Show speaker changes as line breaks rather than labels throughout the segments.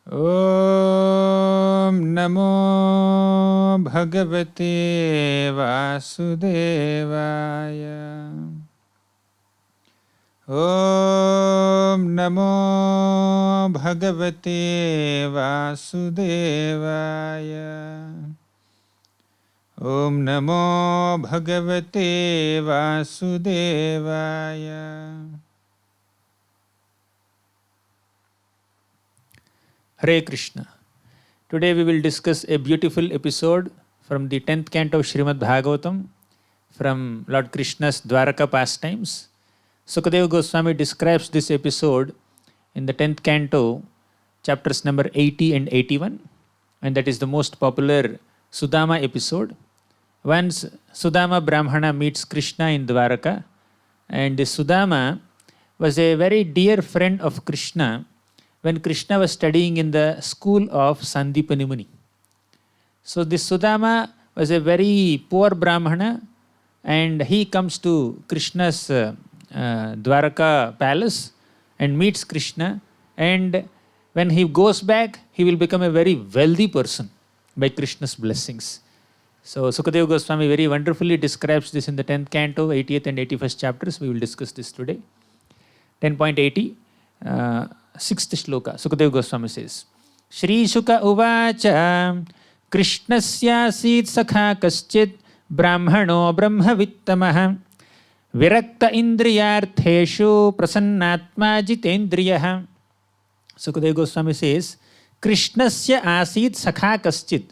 Om Namo Bhagavate Vasudevaya. Om Namo Bhagavate Vasudevaya. Om Namo Bhagavate Vasudevaya. Hare Krishna. Today we will discuss a beautiful episode from the 10th canto of Srimad Bhagavatam from Lord Krishna's Dwaraka pastimes. Sukadeva Goswami describes this episode in the 10th canto, chapters number 80 and 81, and that is the most popular Sudama episode. Once Sudama Brahmana meets Krishna in Dwaraka, and Sudama was a very dear friend of Krishna when Krishna was studying in the school of Sandipani Muni. So this Sudama was a very poor Brahmana, and he comes to Krishna's Dwaraka palace and meets Krishna, and when he goes back, he will become a very wealthy person by Krishna's blessings. So Sukadeva Goswami very wonderfully describes this in the 10th canto, 80th and 81st chapters. We will discuss this today. 10.80, 6th shloka. Sukadeva Goswami says, Shri Shuka uvacha Krishnasyasit sakha kaschid brahmano brahmavittamaha virakta indriyartheshu prasannatma jitendriyaha. Sukadeva Goswami says, Krishnasya asit sakha kaschid.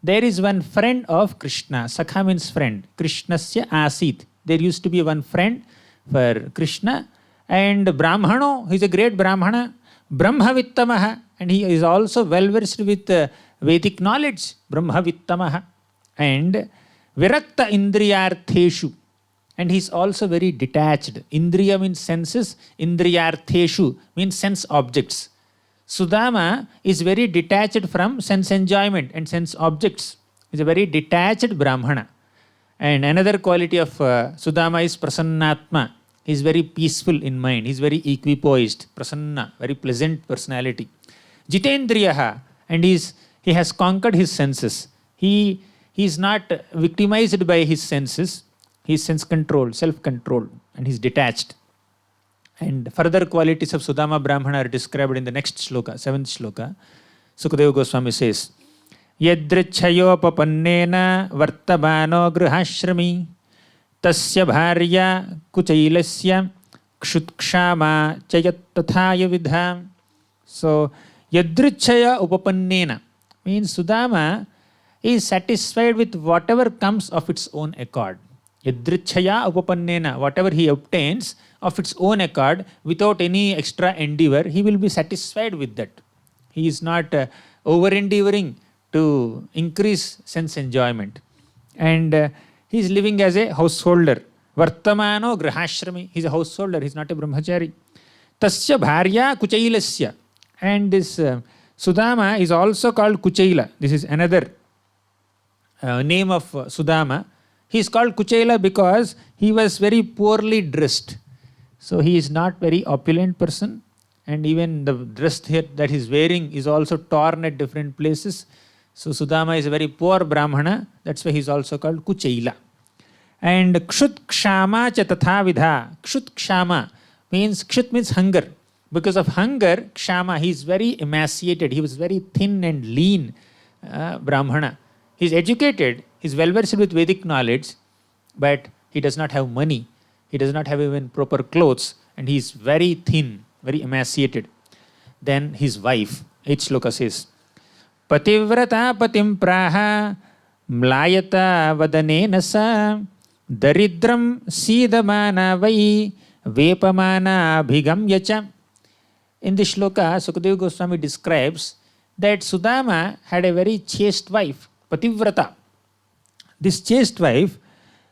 There is one friend of Krishna. Sakha means friend. Krishnasya asit. There used to be one friend for Krishna. And Brahmano, he is a great Brahmana. Brahmavittamaha. And he is also well versed with Vedic knowledge. Brahmavittamaha. And Virakta Indriyartheshu. And he is also very detached. Indriya means senses. Indriyartheshu means sense objects. Sudama is very detached from sense enjoyment and sense objects. He is a very detached Brahmana. And another quality of Sudama is Prasannatma. He is very peaceful in mind. He is very equipoised. Prasanna, very pleasant personality. Jitendriyaha, and he has conquered his senses. He is not victimized by his senses. He is sense controlled, self-controlled, and he is detached. And further qualities of Sudama Brahmana are described in the next shloka, 7th shloka. Sukadeva Goswami says, Yadrichayopapannena vartamano grihashrami tasya bharya kuchailasya kshutkszama chayat tathaya vidha. So, Yadrichaya upapannena means Sudama is satisfied with whatever comes of its own accord. Yadrichaya upapannena, whatever he obtains of its own accord without any extra endeavor, he will be satisfied with that. He is not over-endeavoring to increase sense enjoyment. And he is living as a householder. Vartamano grihashrami. He is a householder, he is not a brahmachari. Tasya bharya kuchailasya. And this Sudama is also called Kuchaila. This is another name of Sudama. He is called Kuchaila because he was very poorly dressed. So he is not very opulent person, and even the dress that he is wearing is also torn at different places. So Sudama is a very poor Brahmana. That's why he is also called Kuchaila. And Kshut Kshama cha tatha vidha. Kshut Kshama means, Kshut means hunger. Because of hunger, Kshama, he is very emaciated. He was very thin and lean Brahmana. He is educated. He is well versed with Vedic knowledge, but he does not have money. He does not have even proper clothes, and he is very thin, very emaciated. Then his wife, 8th shloka says, Pativrata patim praha mlayata vadanena sa daridram sidamana vai vepamana bhigamyacha. In this shloka, Sukadeva Goswami describes that Sudama had a very chaste wife, Pativrata. This chaste wife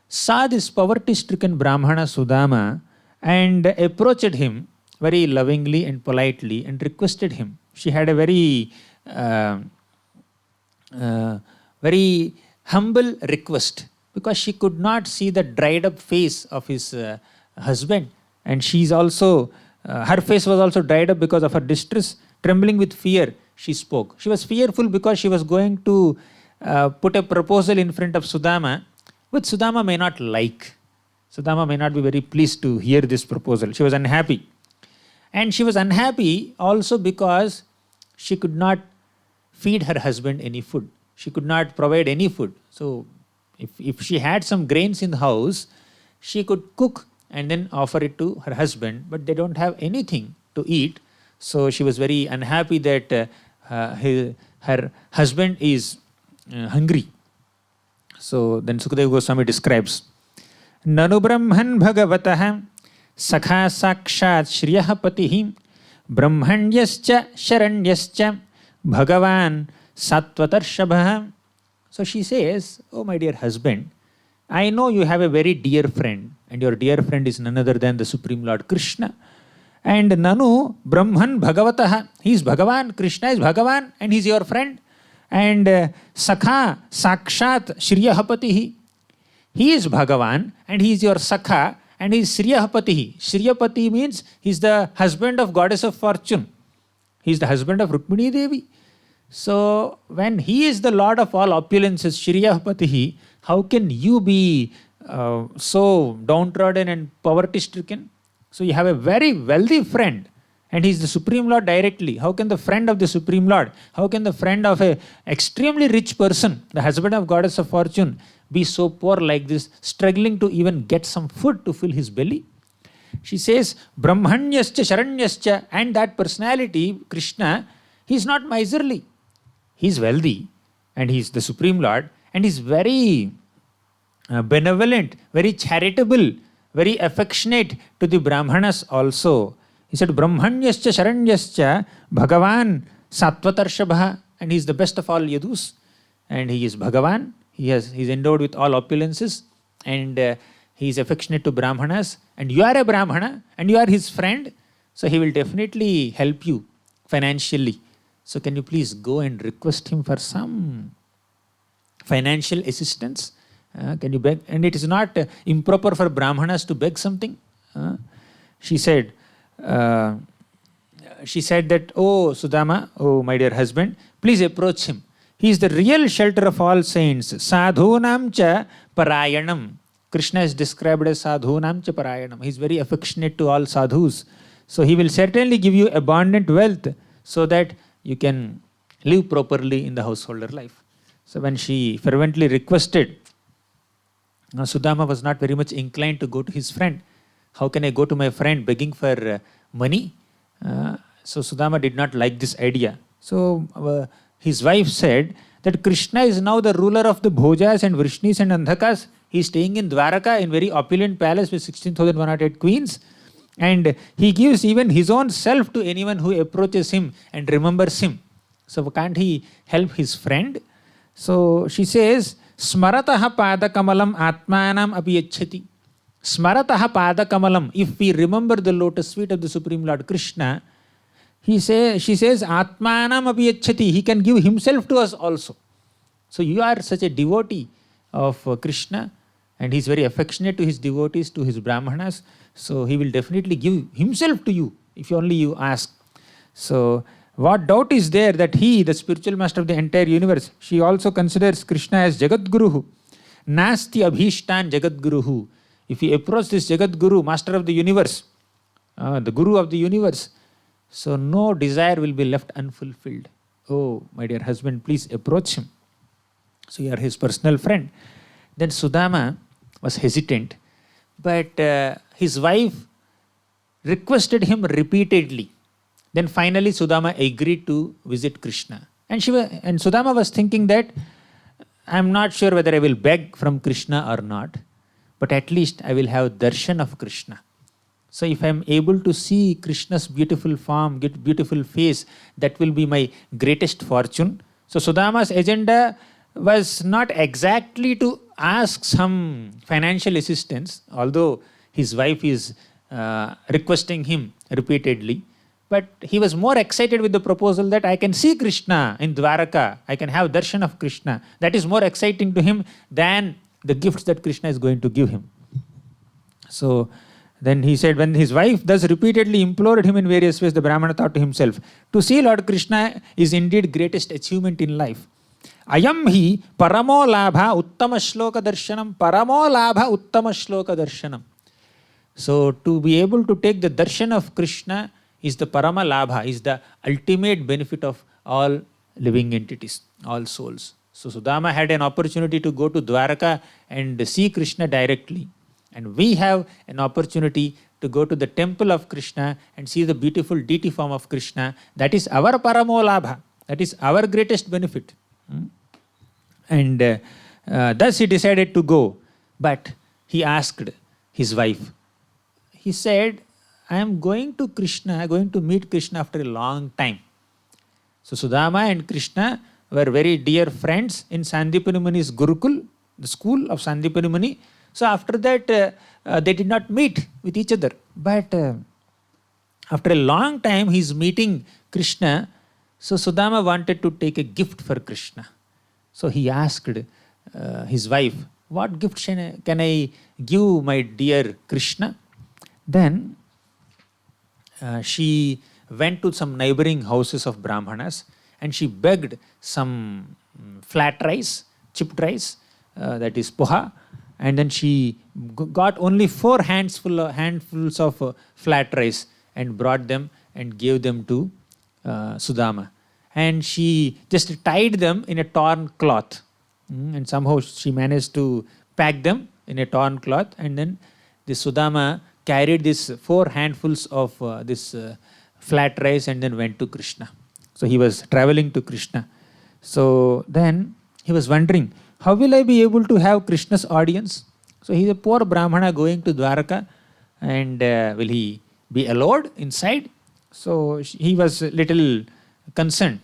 saw this poverty-stricken Brahmana Sudama and approached him very lovingly and politely and requested him. She had a very humble request because she could not see the dried up face of his husband, and she's also her face was also dried up because of her distress. Trembling with fear, she spoke. She was fearful because she was going to put a proposal in front of Sudama, which Sudama may not like. Sudama may not be very pleased to hear this proposal. She was unhappy. And she was unhappy also because she could not feed her husband any food. She could not provide any food. So if she had some grains in the house, she could cook and then offer it to her husband, but they don't have anything to eat. So she was very unhappy that her husband is hungry. So then Sukadeva Goswami describes, Nanu Brahman Bhagavatah Sakha Sakshat Shriyah Patihi Brahmanyascha Sharanyascha Bhagavan Sattvatarshavaha. So she says, oh my dear husband, I know you have a very dear friend, and your dear friend is none other than the Supreme Lord Krishna. And Nanu Brahman Bhagavataha, he is Bhagavan, Krishna is Bhagavan, and he is your friend. And Sakha Sakshat Shriyahapatihi, he is Bhagavan, and he is your Sakha, and he is Shriyahapatihi. Shriyapati means he is the husband of Goddess of Fortune. He is the husband of Rukmini Devi. So when he is the Lord of all opulences, Shriyahapatihi, how can you be so downtrodden and poverty-stricken? So you have a very wealthy friend, and he is the Supreme Lord directly. How can the friend of the Supreme Lord, how can the friend of an extremely rich person, the husband of Goddess of Fortune, be so poor like this, struggling to even get some food to fill his belly? She says, Brahmanyascha Sharanyascha, and that personality, Krishna, he is not miserly. He is wealthy, and he is the Supreme Lord, and he is very benevolent, very charitable, very affectionate to the Brahmanas also. He said, Brahmanyascha Sharanyascha Bhagavan Sattvatarshavaha, and he is the best of all Yadus, and he is Bhagavan. He is endowed with all opulences, and he is affectionate to Brahmanas, and you are a Brahmana, and you are his friend, so he will definitely help you financially. So can you please go and request him for some financial assistance? Can you beg? And it is not improper for Brahmanas to beg something. She said that, oh Sudama, oh my dear husband, please approach him. He is the real shelter of all saints. Sadhunam cha parayanam. Krishna is described as Sadhunam cha parayanam. He is very affectionate to all sadhus. So he will certainly give you abundant wealth so that you can live properly in the householder life. So when she fervently requested, Sudama was not very much inclined to go to his friend. How can I go to my friend begging for money? So Sudama did not like this idea. So his wife said that Krishna is now the ruler of the Bhojas and Vrishnis and Andhakas. He is staying in Dwaraka in very opulent palace with 16,108 queens. And he gives even his own self to anyone who approaches him and remembers him. So can't he help his friend? So she says, Smarataha padakamalam atmanam abhiyachati. Smarataha padakamalam. If we remember the lotus feet of the Supreme Lord Krishna, she says, Atmanam abhiyachati. He can give himself to us also. So you are such a devotee of Krishna, and he is very affectionate to his devotees, to his Brahmanas. So he will definitely give himself to you if only you ask. So what doubt is there that he, the spiritual master of the entire universe, she also considers Krishna as Jagadguruhu. Nasti abhishtan Jagadguruhu. If we approach this Jagadguru, master of the universe, the guru of the universe, so no desire will be left unfulfilled. Oh, my dear husband, please approach him. So you are his personal friend. Then Sudama was hesitant, but his wife requested him repeatedly. Then finally Sudama agreed to visit Krishna. And Sudama was thinking that, I am not sure whether I will beg from Krishna or not, but at least I will have darshan of Krishna. So if I am able to see Krishna's beautiful form, beautiful face, that will be my greatest fortune. So Sudama's agenda was not exactly to ask some financial assistance, although his wife is requesting him repeatedly. But he was more excited with the proposal that I can see Krishna in Dwaraka, I can have darshan of Krishna. That is more exciting to him than the gifts that Krishna is going to give him. So Then he said, when his wife thus repeatedly implored him in various ways, the Brahmana thought to himself, to see Lord Krishna is indeed greatest achievement in life. Ayam hi paramo labha uttama shloka darshanam, paramo labha uttama shloka darshanam. So to be able to take the darshan of Krishna is the parama labha, is the ultimate benefit of all living entities, all souls. So Sudama had an opportunity to go to Dwaraka and see Krishna directly. And we have an opportunity to go to the temple of Krishna and see the beautiful deity form of Krishna. That is our paramo labha. That is our greatest benefit. And thus he decided to go. But he asked his wife. He said, I am going to Krishna, going to meet Krishna after a long time. So Sudama and Krishna were very dear friends in Sandipani Muni's Gurukul, the school of Sandipani Muni. So after that, they did not meet with each other. But after a long time, he is meeting Krishna. So Sudama wanted to take a gift for Krishna. So he asked his wife, what gift can I give my dear Krishna? Then she went to some neighboring houses of Brahmanas and she begged some flat rice, chipped rice, that is poha. And then she got only 4 handfuls of flat rice and brought them and gave them to Sudama. And she just tied them in a torn cloth. And somehow she managed to pack them in a torn cloth. And then the Sudama carried these 4 handfuls of this flat rice and then went to Krishna. So he was traveling to Krishna. So then he was wondering, how will I be able to have Krishna's audience? So he's a poor Brahmana going to Dwaraka, and will he be allowed inside? So he was a little concerned.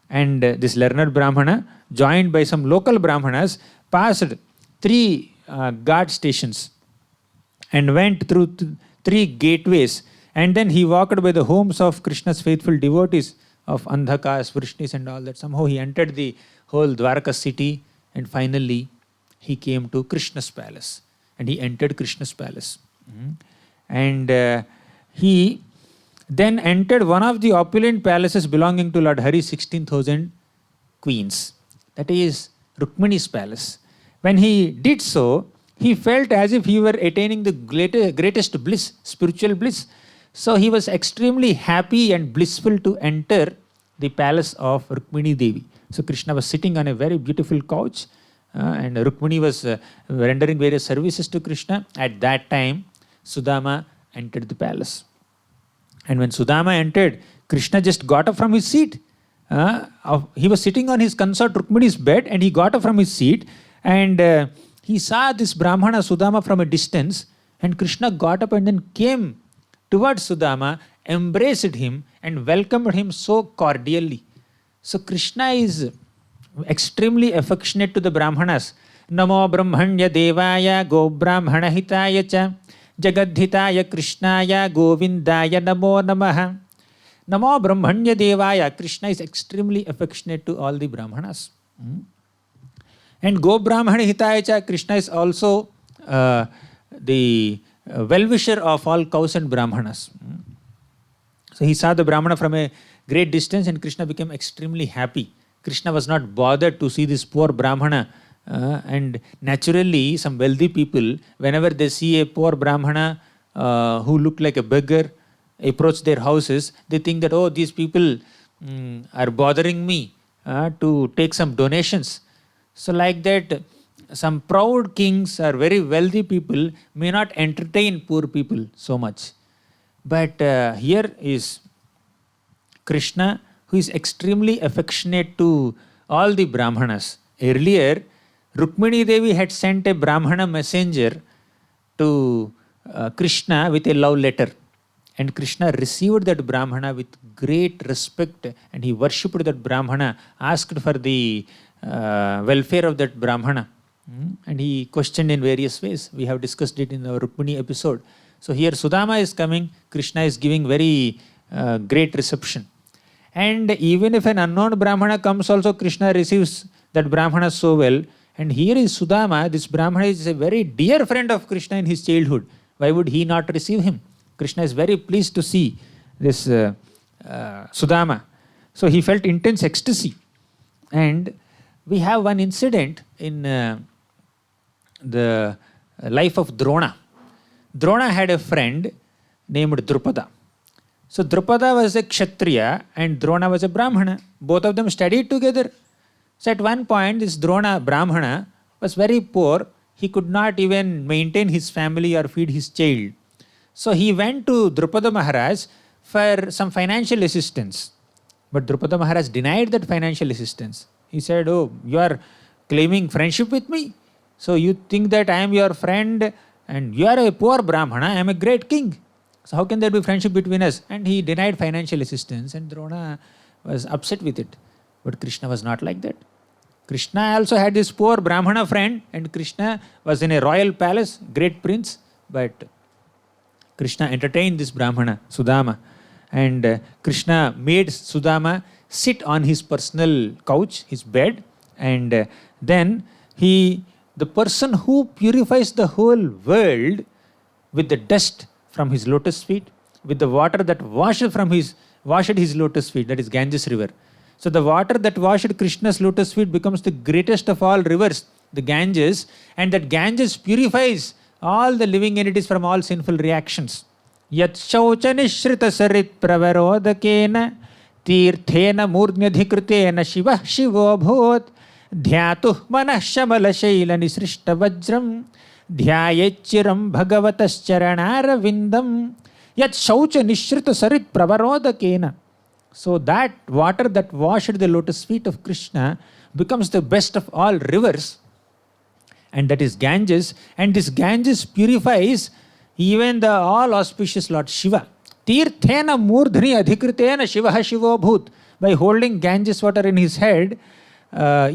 And this learned Brahmana, joined by some local Brahmanas, passed 3 guard stations and went through 3 gateways. And then he walked by the homes of Krishna's faithful devotees of Andhakas, Vrishnis and all that. Somehow he entered the whole Dwaraka city. And finally, he came to Krishna's palace. And he entered Krishna's palace. And he then entered one of the opulent palaces belonging to Lord Hari's 16,000 queens. That is Rukmini's palace. When he did so, he felt as if he were attaining the greatest bliss, spiritual bliss. So he was extremely happy and blissful to enter the palace of Rukmini Devi. So Krishna was sitting on a very beautiful couch and Rukmini was rendering various services to Krishna. At that time, Sudama entered the palace. And when Sudama entered, Krishna just got up from his seat. He was sitting on his consort Rukmini's bed and he got up from his seat and he saw this Brahmana Sudama from a distance, and Krishna got up and then came towards Sudama, embraced him and welcomed him so cordially. So Krishna is extremely affectionate to the Brahmanas. Namo Brahmanya Devaya Go Brahmana Hitaya Cha Jagadhitaya Krishnaya Govindaya Namo Namaha. Namo Brahmanya Devaya. Krishna is extremely affectionate to all the Brahmanas. And Go Brahmana Hitaya Cha. Krishna is also the well-wisher of all cows and Brahmanas. So he saw the Brahmana from a great distance and Krishna became extremely happy. Krishna was not bothered to see this poor Brahmana. And naturally, some wealthy people, whenever they see a poor Brahmana who look like a beggar, approach their houses, they think that, oh, these people are bothering me to take some donations. So like that, some proud kings or very wealthy people may not entertain poor people so much. But here is Krishna, who is extremely affectionate to all the Brahmanas. Earlier, Rukmini Devi had sent a Brahmana messenger to Krishna with a love letter. And Krishna received that Brahmana with great respect and he worshipped that Brahmana, asked for the welfare of that Brahmana. And he questioned in various ways. We have discussed it in our Rukmini episode. So here Sudama is coming, Krishna is giving very great reception. And even if an unknown Brahmana comes also, Krishna receives that Brahmana so well. And here is Sudama, this Brahmana is a very dear friend of Krishna in his childhood. Why would he not receive him? Krishna is very pleased to see this Sudama. So he felt intense ecstasy. And we have one incident in the life of Drona. Drona had a friend named Drupada. So Drupada was a Kshatriya and Drona was a Brahmana. Both of them studied together. So at one point, this Drona Brahmana was very poor. He could not even maintain his family or feed his child. So he went to Drupada Maharaj for some financial assistance. But Drupada Maharaj denied that financial assistance. He said, "Oh, you are claiming friendship with me? So you think that I am your friend and you are a poor Brahmana, I am a great king. So how can there be friendship between us?" And he denied financial assistance, and Drona was upset with it. But Krishna was not like that. Krishna also had this poor Brahmana friend, and Krishna was in a royal palace, great prince, but Krishna entertained this Brahmana, Sudama. And Krishna made Sudama sit on his personal couch, his bed, and then the person who purifies the whole world with the dust from his lotus feet, with the water that washed his lotus feet, that is Ganges river. So the water that washed Krishna's lotus feet becomes the greatest of all rivers, the Ganges, and that Ganges purifies all the living entities from all sinful reactions. Yat shaucha nishrita sarit pravarodakena tirthena murdnyadhikritena shiva shivo bhot dhyatuh manah shamala shaila nisrishta vajram dhyayechiram bhagavatascharanara vindam yat shaucha nishrita sarit pravarodakena. So that water that washed the lotus feet of Krishna becomes the best of all rivers, and that is Ganges, and this Ganges purifies even the all auspicious Lord Shiva. Tirthena murdhni adhikritena shivaha shivo bhut. By holding Ganges water in his head,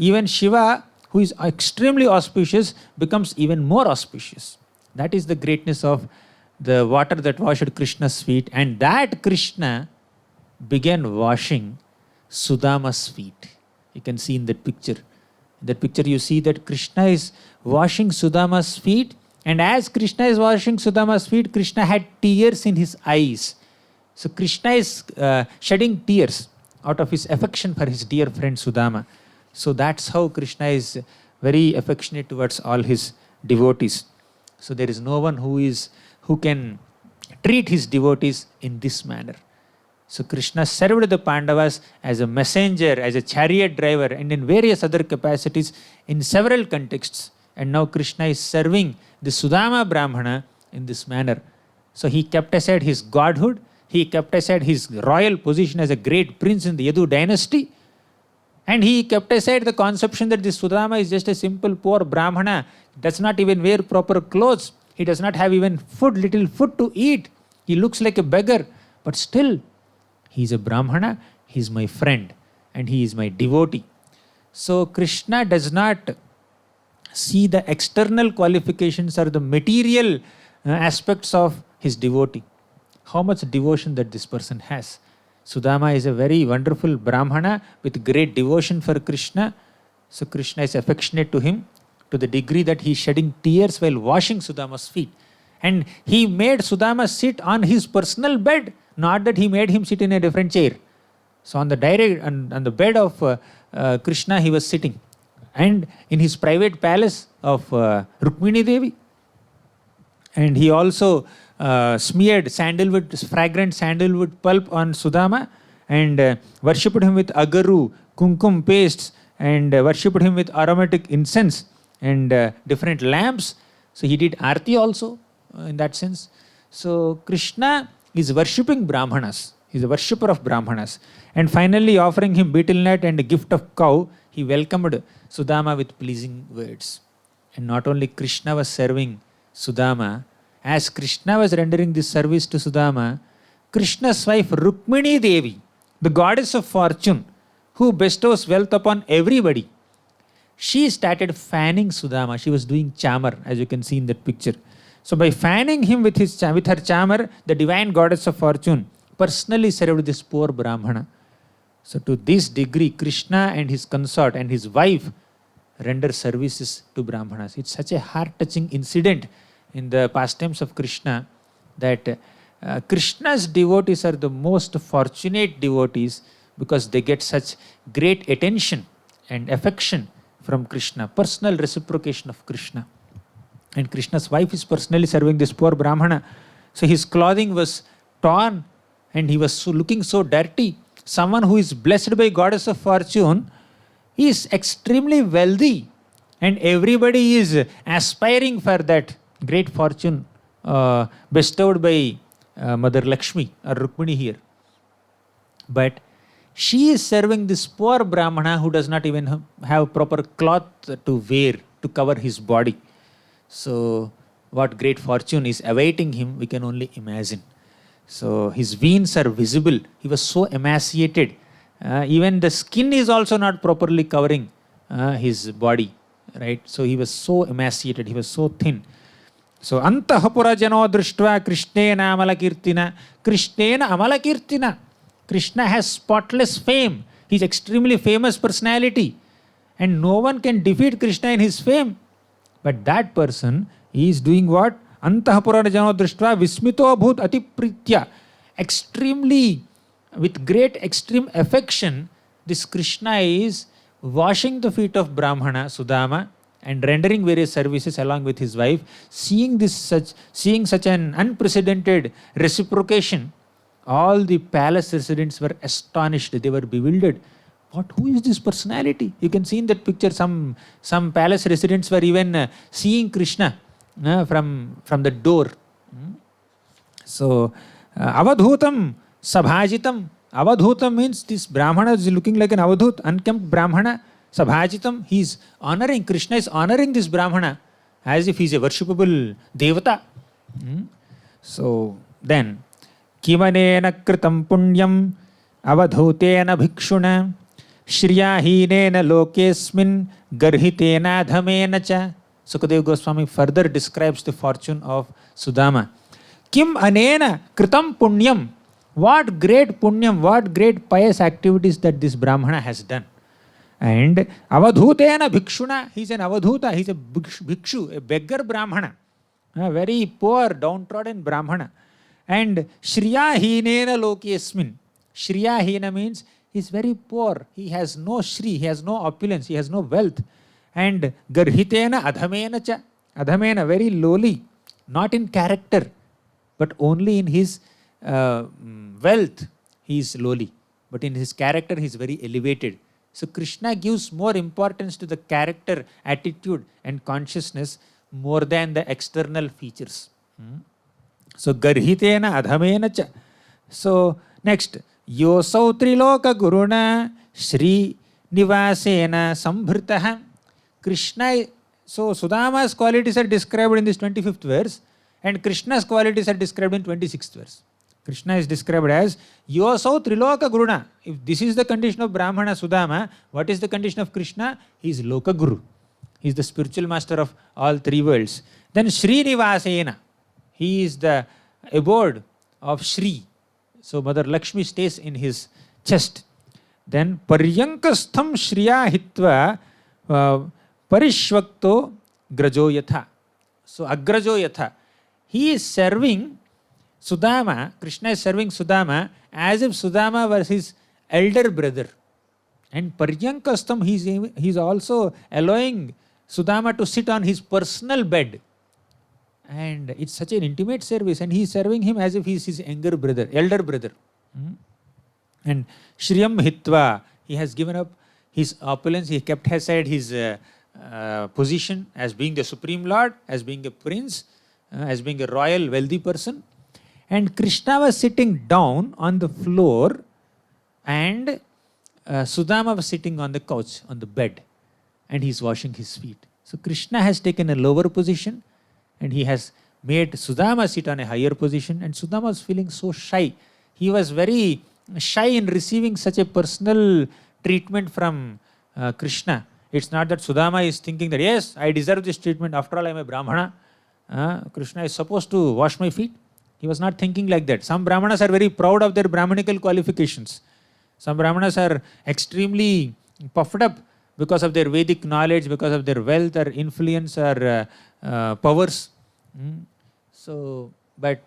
even Shiva, who is extremely auspicious, becomes even more auspicious. That is the greatness of the water that washed Krishna's feet, and that Krishna began washing Sudama's feet. You can see in that picture. In that picture you see that Krishna is washing Sudama's feet, and as Krishna is washing Sudama's feet, Krishna had tears in his eyes. So Krishna is shedding tears out of his affection for his dear friend Sudama. So that's how Krishna is very affectionate towards all his devotees. So there is no one who can treat his devotees in this manner. So Krishna served the Pandavas as a messenger, as a chariot driver, and in various other capacities in several contexts. And now Krishna is serving the Sudama Brahmana in this manner. So he kept aside his godhood, he kept aside his royal position as a great prince in the Yadu dynasty, and he kept aside the conception that this Sudama is just a simple poor Brahmana, does not even wear proper clothes, he does not have even little food to eat, he looks like a beggar, but still he is a Brahmana, he is my friend, and he is my devotee. So Krishna does not see the external qualifications or the material aspects of his devotee. How much devotion that this person has. Sudama is a very wonderful Brahmana with great devotion for Krishna. So Krishna is affectionate to him to the degree that he is shedding tears while washing Sudama's feet. And he made Sudama sit on his personal bed, not that he made him sit in a different chair. So on the bed of Krishna he was sitting, and in his private palace of Rukmini Devi. And he also smeared fragrant sandalwood pulp on Sudama, and worshipped him with agaru, kumkum pastes, and worshipped him with aromatic incense and different lamps. So he did arti also in that sense. So Krishna is worshipping Brahmanas. He is a worshipper of Brahmanas. And finally, offering him betel nut and a gift of cow, he welcomed Sudama with pleasing words. And not only Krishna was serving Sudama, as Krishna was rendering this service to Sudama, Krishna's wife Rukmini Devi, the goddess of fortune, who bestows wealth upon everybody, she started fanning Sudama. She was doing chamar, as you can see in that picture. So by fanning him with her chamar, the divine goddess of fortune personally served this poor Brahmana. So to this degree, Krishna and his consort and his wife render services to Brahmanas. It's such a heart-touching incident in the pastimes of Krishna that Krishna's devotees are the most fortunate devotees because they get such great attention and affection from Krishna, personal reciprocation of Krishna. And Krishna's wife is personally serving this poor Brahmana. So his clothing was torn and he was looking so dirty. Someone who is blessed by goddess of fortune, he is extremely wealthy and everybody is aspiring for that great fortune bestowed by Mother Lakshmi or Rukmini here. But she is serving this poor Brahmana who does not even have proper cloth to wear to cover his body. So what great fortune is awaiting him, we can only imagine. So his veins are visible. He was so emaciated. Even the skin is also not properly covering his body. Right? So he was so emaciated. He was so thin. So antahapura jano drishtva Krishnena amalakirtina. Krishnena amalakirtina. Krishna has spotless fame. He is extremely famous personality. And no one can defeat Krishna in his fame. But that person is doing what? Antahapura jano drishtva vismito bhut atipritya. Extremely, with great extreme affection, this Krishna is washing the feet of Brahmana, Sudama, and rendering various services along with his wife. Seeing such an unprecedented reciprocation, all the palace residents were astonished. They were bewildered. Who is this personality? You can see in that picture some palace residents were even seeing Krishna from the door. So, avadhutam sabhajitam. Avadhutam means this Brahmana is looking like an avadhut, unkempt Brahmana. Sabhajitam, he is honoring, Krishna is honoring this Brahmana as if he is a worshipable devata. So, then, kimanena kritam punyam avadhutena bhikshuna shriyahinena lokesmin garhitena dhamena cha. Sukadeva Goswami further describes the fortune of Sudama. Kim anena kritam punyam. What great punyam, what great pious activities that this Brahmana has done. And avadhutena bhikshuna, he is an avadhuta, he is a bhikshu, a beggar Brahmana, a very poor, downtrodden Brahmana. And shriyahinena lokesmin. Shriyahina means he is very poor, he has no shri, he has no opulence, he has no wealth. And garhitena adhamena cha. Adhamena, very lowly, not in character, but only in his wealth he is lowly, but in his character he is very elevated. So Krishna gives more importance to the character, attitude and consciousness more than the external features. So garhitena adhamena cha. So next, yosau triloka guruna shri nivasena sambhritaha. Krishna, so Sudama's qualities are described in this 25th verse and Krishna's qualities are described in 26th verse. Krishna is described as Yosau Triloka Guruna. If this is the condition of Brahmana Sudama, what is the condition of Krishna? He is Loka Guru. He is the spiritual master of all three worlds. Then Srinivasena. He is the abode of Shri. So Mother Lakshmi stays in his chest. Then Paryankastham Shriya Hitva Parishvakto Grajo Yatha. So Agrajo Yatha. He is serving Sudama, Krishna is serving Sudama as if Sudama was his elder brother. And Paryankastham, he is also allowing Sudama to sit on his personal bed. And it's such an intimate service and he is serving him as if he is his elder brother. And Shriyam Hitva, he has given up his opulence, he kept aside his position as being the Supreme Lord, as being a prince, as being a royal wealthy person. And Krishna was sitting down on the floor and Sudama was sitting on the couch, on the bed, and he is washing his feet. So Krishna has taken a lower position and he has made Sudama sit on a higher position, and Sudama was feeling so shy. He was very shy in receiving such a personal treatment from Krishna. It's not that Sudama is thinking that, yes, I deserve this treatment, after all I am a Brahmana. Krishna is supposed to wash my feet. He was not thinking like that. Some Brahmanas are very proud of their Brahmanical qualifications. Some Brahmanas are extremely puffed up because of their Vedic knowledge, because of their wealth or influence or powers. So, but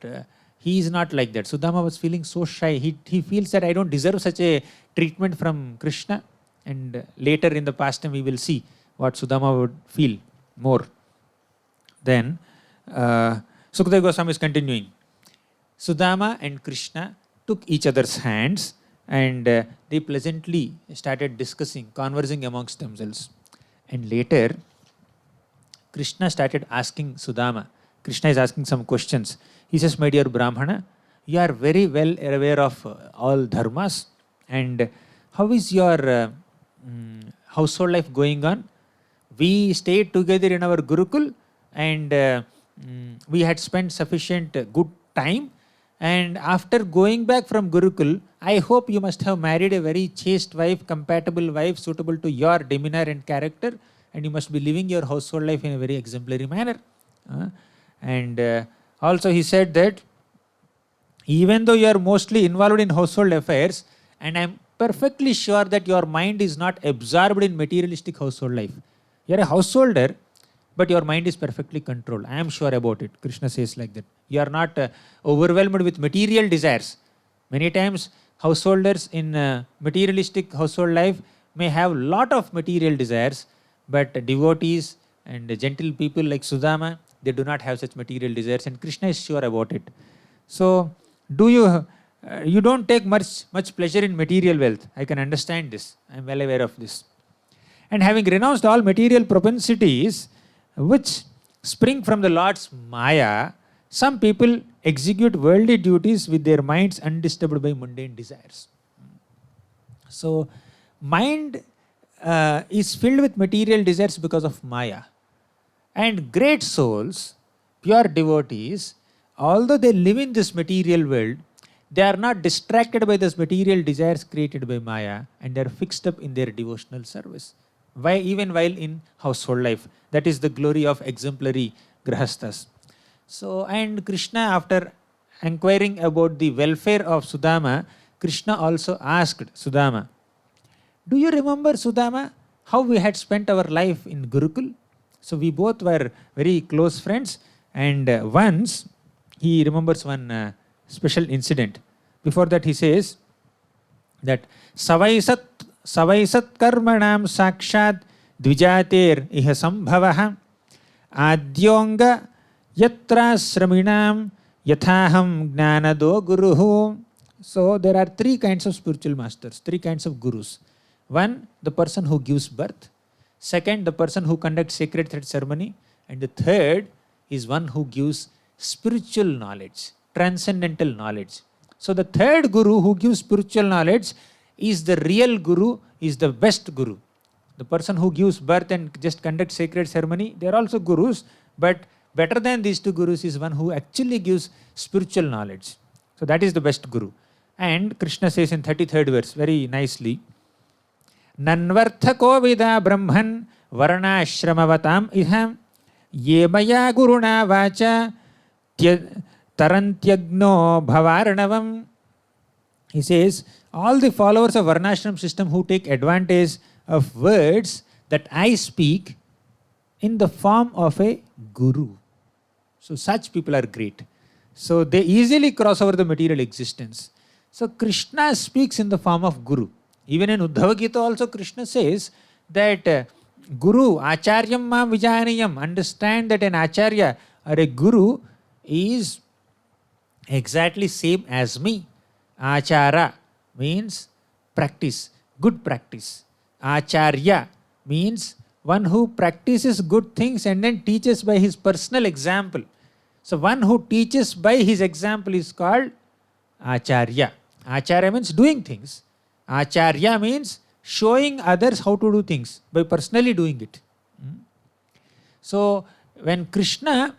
he is not like that. Sudama was feeling so shy. He feels that I don't deserve such a treatment from Krishna. And later in the pastime, we will see what Sudama would feel more. Then, Sukadeva Goswami is continuing. Sudama and Krishna took each other's hands and they pleasantly started discussing, conversing amongst themselves. And later, Krishna started asking Sudama. Krishna is asking some questions. He says, my dear Brahmana, you are very well aware of all dharmas. And how is your household life going on? We stayed together in our Gurukul and we had spent sufficient good time. And after going back from Gurukul, I hope you must have married a very chaste wife, compatible wife, suitable to your demeanor and character. And you must be living your household life in a very exemplary manner. And also he said that even though you are mostly involved in household affairs, and I am perfectly sure that your mind is not absorbed in materialistic household life. You are a householder, but your mind is perfectly controlled. I am sure about it. Krishna says like that. You are not overwhelmed with material desires. Many times householders in materialistic household life may have lot of material desires, but devotees and gentle people like Sudama, they do not have such material desires, and Krishna is sure about it. So, you don't take much pleasure in material wealth. I can understand this. I am well aware of this. And having renounced all material propensities which spring from the Lord's Maya, some people execute worldly duties with their minds undisturbed by mundane desires. So, mind is filled with material desires because of Maya. And great souls, pure devotees, although they live in this material world, they are not distracted by those material desires created by Maya, and they are fixed up in their devotional service. Why, even while in household life. That is the glory of exemplary grahasthas. So, and Krishna, after inquiring about the welfare of Sudama, Krishna also asked Sudama, do you remember, Sudama, how we had spent our life in Gurukul? So we both were very close friends, and once he remembers one special incident. Before that he says that Savaisat karmanam sakshat dvijater iha sambhavah adyonga yatra sraminam yathaham gnanado guruhu. So there are three kinds of spiritual masters, three kinds of gurus. One, the person who gives birth. Second, the person who conducts sacred thread ceremony. And the third is one who gives spiritual knowledge, transcendental knowledge. So the third guru who gives spiritual knowledge is the real guru, is the best guru. The person who gives birth and just conducts sacred ceremony, they are also gurus, but better than these two gurus is one who actually gives spiritual knowledge. So that is the best guru. And Krishna says in 33rd verse very nicely, Nanvarthako vida brahman varnashramavam iham ye maya guruna vacha tarantyagno bhavarnavam. He says, all the followers of Varnashram system who take advantage of words that I speak in the form of a guru. So such people are great. So they easily cross over the material existence. So Krishna speaks in the form of guru. Even in Uddhava Gita also Krishna says that Guru, Acharyam mam vijaniyam, understand that an Acharya or a Guru is exactly same as me. Achara means practice, good practice. Acharya means one who practices good things and then teaches by his personal example. So one who teaches by his example is called Acharya. Acharya means doing things. Acharya means showing others how to do things by personally doing it. So when Krishna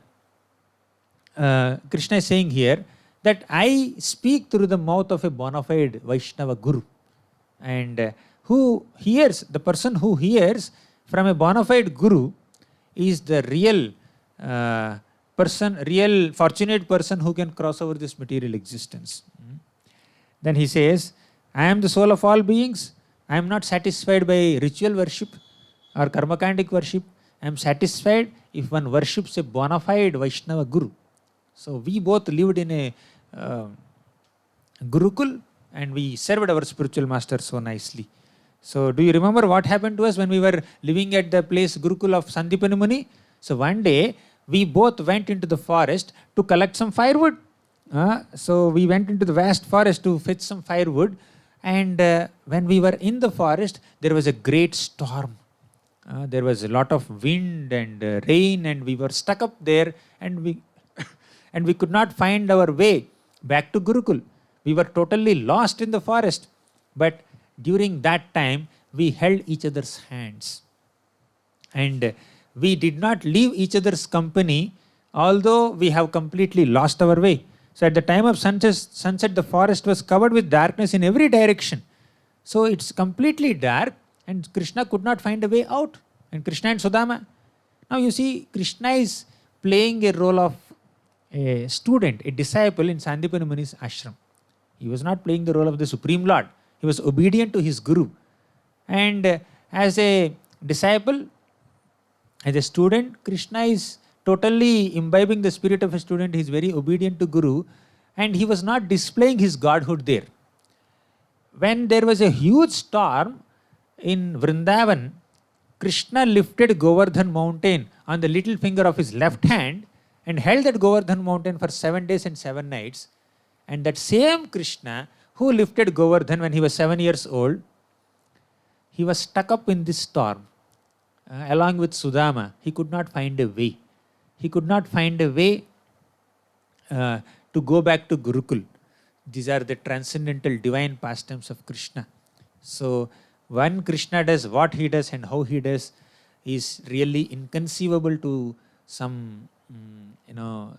is saying here that I speak through the mouth of a bona fide Vaishnava Guru, and who hears, the person who hears from a bona fide Guru is the real person, real fortunate person who can cross over this material existence. Then he says, I am the soul of all beings. I am not satisfied by ritual worship or karmakandic worship. I am satisfied if one worships a bona fide Vaishnava Guru. So we both lived in a Gurukul and we served our spiritual master so nicely. So do you remember what happened to us when we were living at the place Gurukul of Sandipani Muni? So one day we both went into the forest to collect some firewood. So we went into the vast forest to fetch some firewood, and when we were in the forest there was a great storm. There was a lot of wind and rain, and we were stuck up there, and we and we could not find our way back to Gurukul. We were totally lost in the forest. But during that time, we held each other's hands. And we did not leave each other's company, although we have completely lost our way. So at the time of sunset, the forest was covered with darkness in every direction. So it's completely dark, and Krishna could not find a way out. And Krishna and Sudama. Now you see, Krishna is playing a role of a student, a disciple in Sandipani Muni's ashram. He was not playing the role of the Supreme Lord. He was obedient to his Guru. And as a disciple, as a student, Krishna is totally imbibing the spirit of a student. He is very obedient to Guru, and he was not displaying his godhood there. When there was a huge storm in Vrindavan, Krishna lifted Govardhan mountain on the little finger of his left hand and held that Govardhan mountain for 7 days and 7 nights. And that same Krishna who lifted Govardhan when he was 7 years old, he was stuck up in this storm. Along with Sudama, he could not find a way. He could not find a way to go back to Gurukul. These are the transcendental divine pastimes of Krishna. So when Krishna does what he does and how he does is really inconceivable to some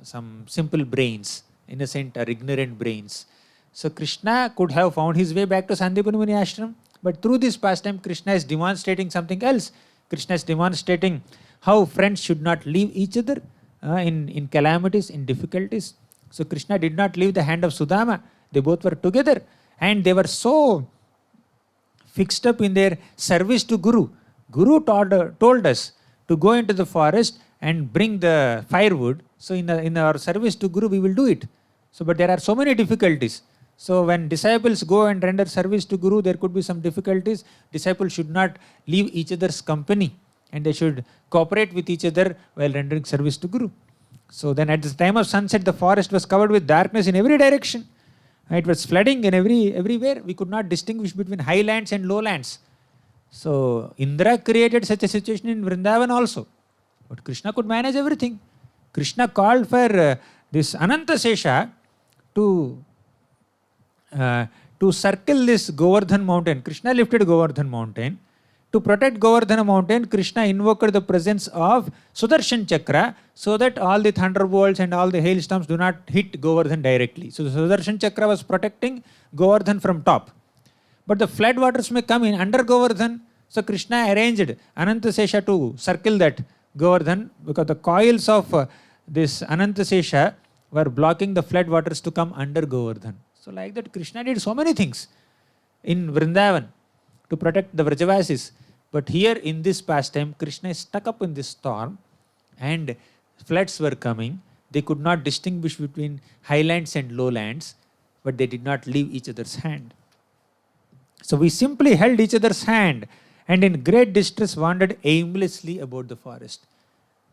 some simple brains, innocent or ignorant brains. So Krishna could have found his way back to Sandipani Muni ashram, but through this pastime, Krishna is demonstrating something else. Krishna is demonstrating how friends should not leave each other in calamities, in difficulties. So Krishna did not leave the hand of Sudama. They both were together, and they were so fixed up in their service to Guru. Guru told us to go into the forest and bring the firewood. So in our service to Guru, we will do it. So, but there are so many difficulties. So when disciples go and render service to Guru, there could be some difficulties. Disciples should not leave each other's company, and they should cooperate with each other while rendering service to Guru. So then at the time of sunset, the forest was covered with darkness in every direction. It was flooding in everywhere. We could not distinguish between highlands and lowlands. So Indra created such a situation in Vrindavan also. But Krishna could manage everything. Krishna called for this Anantasesha to circle this Govardhan mountain. Krishna lifted Govardhan mountain. To protect Govardhana mountain, Krishna invoked the presence of Sudarshan Chakra so that all the thunderbolts and all the hailstorms do not hit Govardhan directly. So the Sudarshan Chakra was protecting Govardhan from top. But the flood waters may come in under Govardhan. So Krishna arranged Anantasesha to circle that Govardhan, because the coils of this Anantasesha were blocking the flood waters to come under Govardhan. So like that, Krishna did so many things in Vrindavan to protect the Vrajavasis. But here in this pastime, Krishna is stuck up in this storm and floods were coming. They could not distinguish between highlands and lowlands, but they did not leave each other's hand. So we simply held each other's hand and in great distress wandered aimlessly about the forest.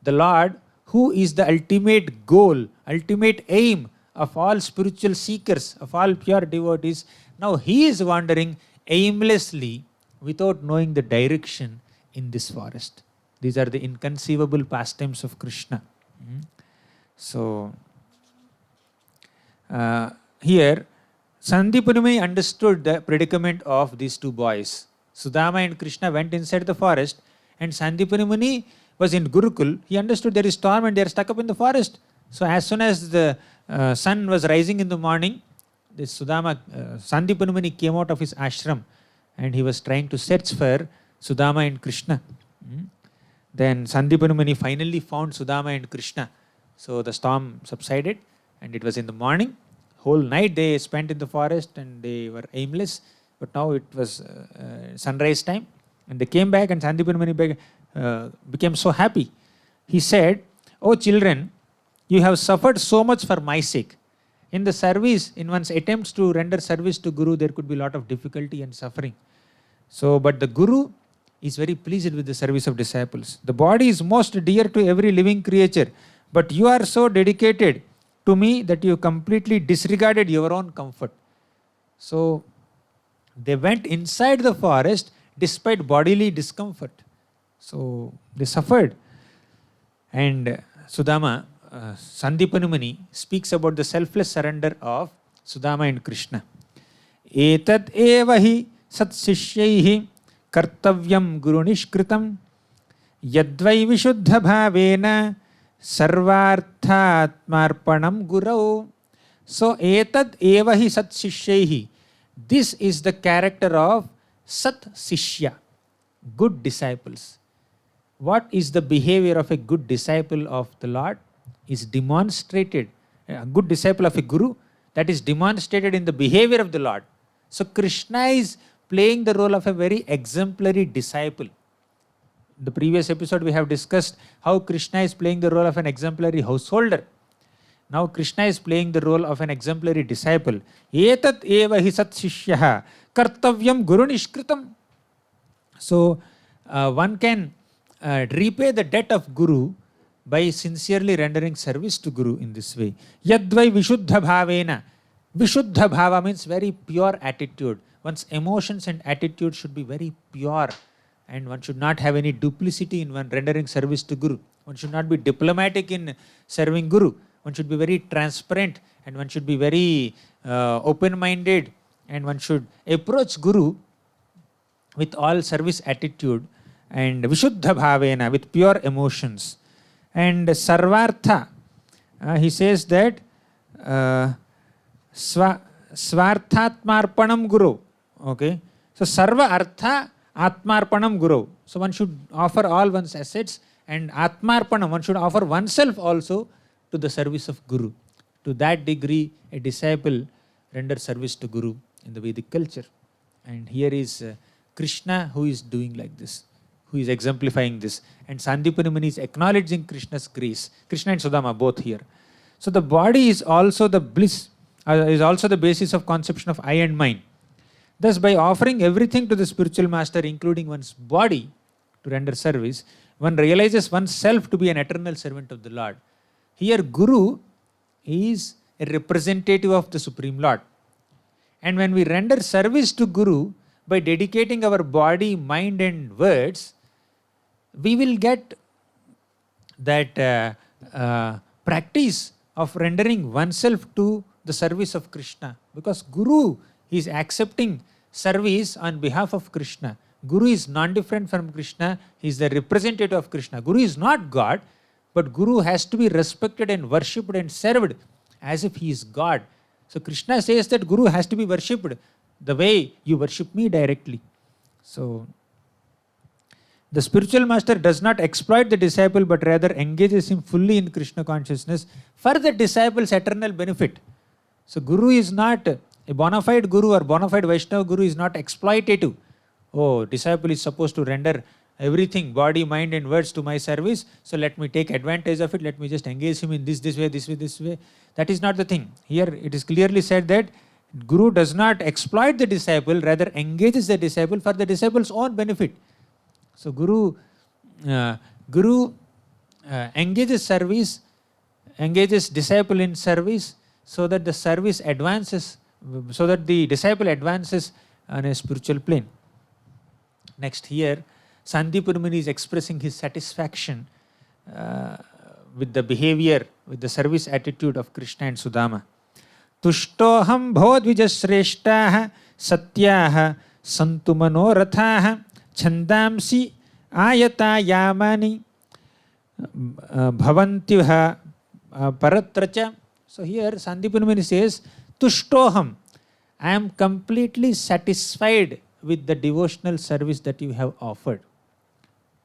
The Lord, who is the ultimate goal, ultimate aim of all spiritual seekers, of all pure devotees, now he is wandering aimlessly without knowing the direction in this forest. These are the inconceivable pastimes of Krishna. So here Sandipani Muni understood the predicament of these two boys. Sudama and Krishna went inside the forest, and Sandipani Muni was in Gurukul. He understood there is storm and they are stuck up in the forest. So as soon as the sun was rising in the morning, this Sandipani Muni came out of his ashram and he was trying to search for Sudama and Krishna. Then Sandipani Muni finally found Sudama and Krishna. So the storm subsided and it was in the morning. Whole night they spent in the forest and they were aimless. But now it was sunrise time. And they came back and Sandipani Muni became so happy. He said, "Oh children, you have suffered so much for my sake." In the service, in one's attempts to render service to Guru, there could be a lot of difficulty and suffering. So, but the Guru is very pleased with the service of disciples. The body is most dear to every living creature, but you are so dedicated to me that you completely disregarded your own comfort. So, they went inside the forest despite bodily discomfort. So, they suffered. And Sudama, Sandipani Muni speaks about the selfless surrender of Sudama and Krishna. Etat eva hi sat sishyaihi kartavyam guru nishkritam yadvai vishuddha bhavena sarvarthatmarpanam gurau. So, etat eva hi sat sishyaihi. This is the character of Sat Sishya, good disciples. What is the behavior of a good disciple of the Lord? Is demonstrated. A good disciple of a Guru, that is demonstrated in the behavior of the Lord. So Krishna is playing the role of a very exemplary disciple. In the previous episode we have discussed how Krishna is playing the role of an exemplary householder. Now Krishna is playing the role of an exemplary disciple. Etat eva hi sat shishyaha kartavyam guru nishkritam. So one can repay the debt of Guru by sincerely rendering service to Guru in this way. Yadvai vishuddha bhavena. Vishuddha bhava means very pure attitude. One's emotions and attitude should be very pure, and one should not have any duplicity in one rendering service to Guru. One should not be diplomatic in serving Guru. One should be very transparent, and one should be very open-minded, and one should approach Guru with all service attitude and vishuddha bhavena, with pure emotions. And sarvartha, he says that svarthatmarpanam guru. Okay, so sarva artha atmarpanam guru. So one should offer all one's assets, and atmarpanam, one should offer oneself also to the service of Guru. To that degree, a disciple renders service to Guru in the Vedic culture. And here is Krishna who is doing like this, who is exemplifying this. And Sandipani Muni is acknowledging Krishna's grace. Krishna and Sudama both here. So the body is also the bliss, is also the basis of conception of I and mine. Thus, by offering everything to the spiritual master, including one's body, to render service, one realizes oneself to be an eternal servant of the Lord. Here, Guru is a representative of the Supreme Lord. And when we render service to Guru by dedicating our body, mind and words, we will get that practice of rendering oneself to the service of Krishna. Because Guru is accepting service on behalf of Krishna. Guru is non-different from Krishna. He is the representative of Krishna. Guru is not God, but Guru has to be respected and worshipped and served as if he is God. So Krishna says that Guru has to be worshipped the way you worship me directly. So the spiritual master does not exploit the disciple, but rather engages him fully in Krishna consciousness for the disciple's eternal benefit. So Guru is not a bona fide Guru, or bona fide Vaishnava Guru is not exploitative. Oh, disciple is supposed to render everything, body, mind and words to my service, so let me take advantage of it, let me just engage him in this way. That is not the thing. Here it is clearly said that Guru does not exploit the disciple, rather engages the disciple for the disciple's own benefit. So Guru engages disciple in service so that the service advances, so that the disciple advances on a spiritual plane. Next here, Sandipani Muni is expressing his satisfaction with the behavior, with the service attitude of Krishna and Sudama. Tushtoham bhodvijashreshtaha satyaha santu manorathaha chandamsi ayata yamani bhavantiha paratracha. So here Sandipani Muni says, Tushtoham, I am completely satisfied with the devotional service that you have offered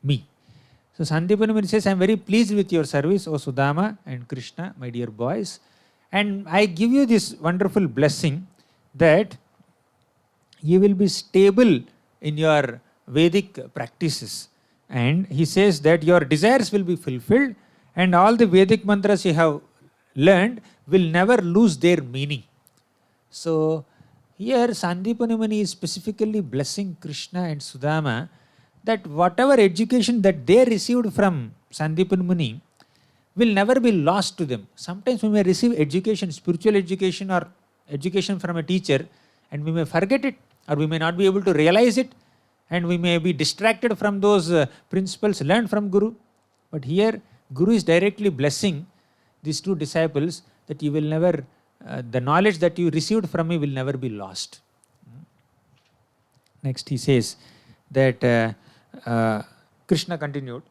me. So Sandipani Muni says, I am very pleased with your service, O Sudama and Krishna, my dear boys. And I give you this wonderful blessing that you will be stable in your Vedic practices. And he says that your desires will be fulfilled and all the Vedic mantras you have learned will never lose their meaning. So here Sandipani Muni is specifically blessing Krishna and Sudama that whatever education that they received from Sandipani Muni will never be lost to them. Sometimes we may receive education, spiritual education or education from a teacher, and we may forget it or we may not be able to realize it, and we may be distracted from those principles learned from Guru. But here Guru is directly blessing these two disciples that you will never, the knowledge that you received from me will never be lost. Next he says that Krishna continued,